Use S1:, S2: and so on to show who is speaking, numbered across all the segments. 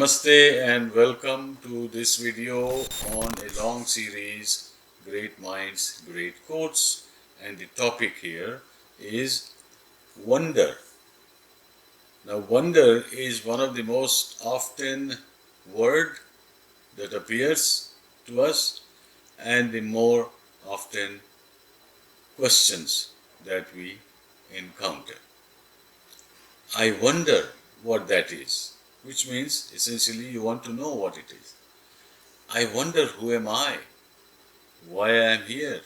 S1: Namaste and welcome to this video on a long series, Great Minds, Great Quotes, and the topic here is wonder. Now wonder is one of the most often word that appears to us and the more often questions that we encounter. I wonder what that is, which means essentially you want to know what it is. I wonder who am I, why I am here,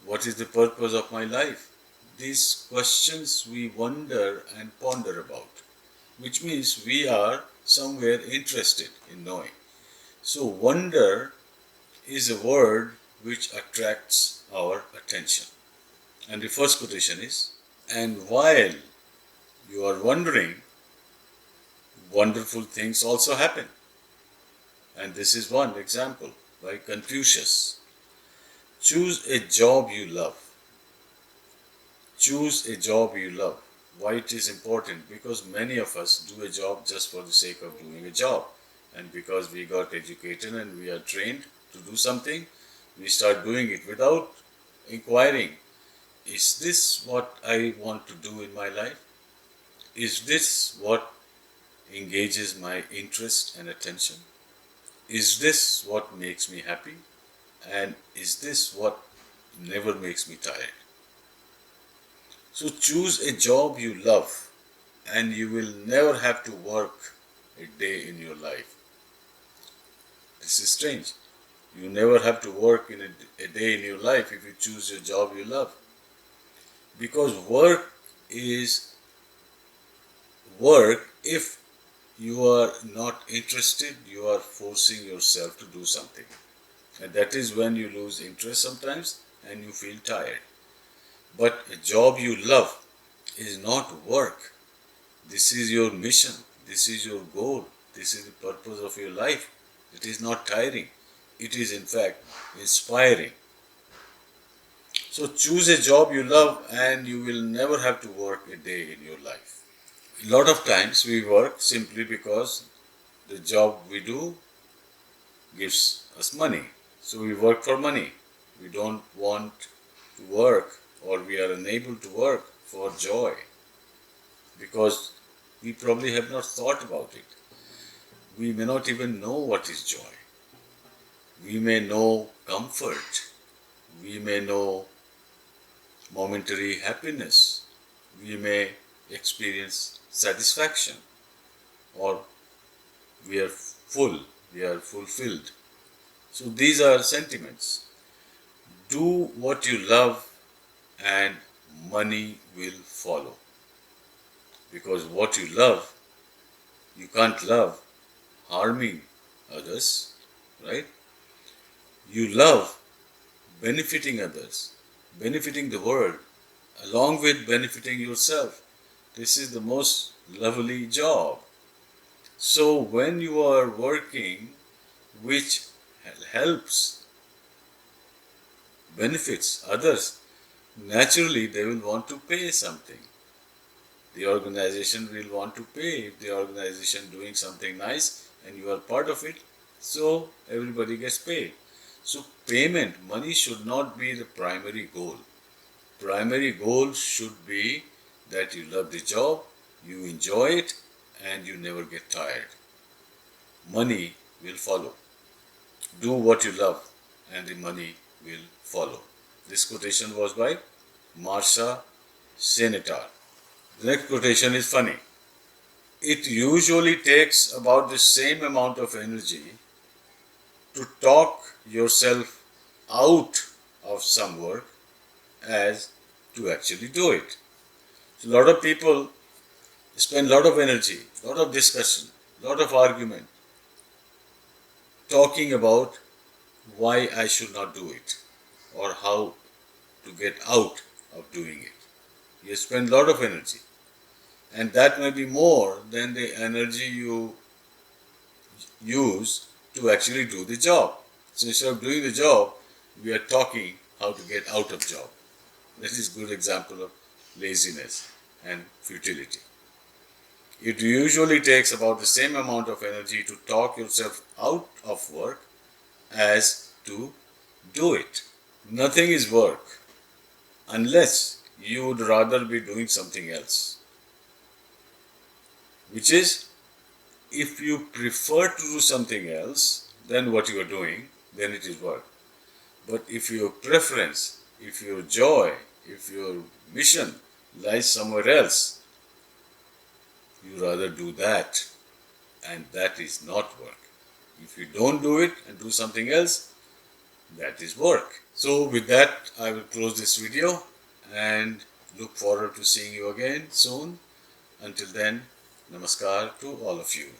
S1: what is the purpose of my life. These questions we wonder and ponder about, which means we are somewhere interested in knowing. So wonder is a word which attracts our attention. And the first quotation is, and while you are wondering, wonderful things also happen. And this is one example by Confucius. Choose a job you love. Choose a job you love. Why it is important? Because many of us do a job just for the sake of doing a job. And because we got educated and we are trained to do something, we start doing it without inquiring, is this what I want to do in my life? Is this what engages my interest and attention? Is this what makes me happy? And is this what never makes me tired? So choose a job you love and you will never have to work a day in your life. This is strange. You never have to work in a day in your life if you choose your job you love. Because work is work if you are not interested, you are forcing yourself to do something. And that is when you lose interest sometimes and you feel tired. But a job you love is not work. This is your mission. This is your goal. This is the purpose of your life. It is not tiring. It is in fact inspiring. So choose a job you love and you will never have to work a day in your life. A lot of times we work simply because the job we do gives us money. So we work for money. We don't want to work or we are unable to work for joy because we probably have not thought about it. We may not even know what is joy. We may know comfort. We may know momentary happiness. We may experience satisfaction, or we are full, we are fulfilled. So these are sentiments. Do what you love and money will follow. Because what you love, you can't love harming others, right? You love benefiting others, benefiting the world, along with benefiting yourself. This is the most lovely job. So when you are working which helps, benefits others, naturally they will want to pay something. The organization will want to pay if the organization doing something nice and you are part of it, so everybody gets paid. So payment, money should not be the primary goal. Primary goal should be that you love the job, you enjoy it, and you never get tired. Money will follow. Do what you love, and the money will follow. This quotation was by Maharishi Senator. The next quotation is funny. It usually takes about the same amount of energy to talk yourself out of some work as to actually do it. So a lot of people spend a lot of energy, a lot of discussion, a lot of argument talking about why I should not do it or how to get out of doing it. You spend a lot of energy, and that may be more than the energy you use to actually do the job. So instead of doing the job, we are talking how to get out of job. That is a good example of laziness and futility. It usually takes about the same amount of energy to talk yourself out of work as to do it. Nothing is work unless you would rather be doing something else. Which is, if you prefer to do something else than what you are doing, then it is work. But if your preference, if your joy, if your mission lies somewhere else, you rather do that, and that is not work. If you don't do it and do something else, that is work. So with that, I will close this video and look forward to seeing you again soon. Until then, namaskar to all of you.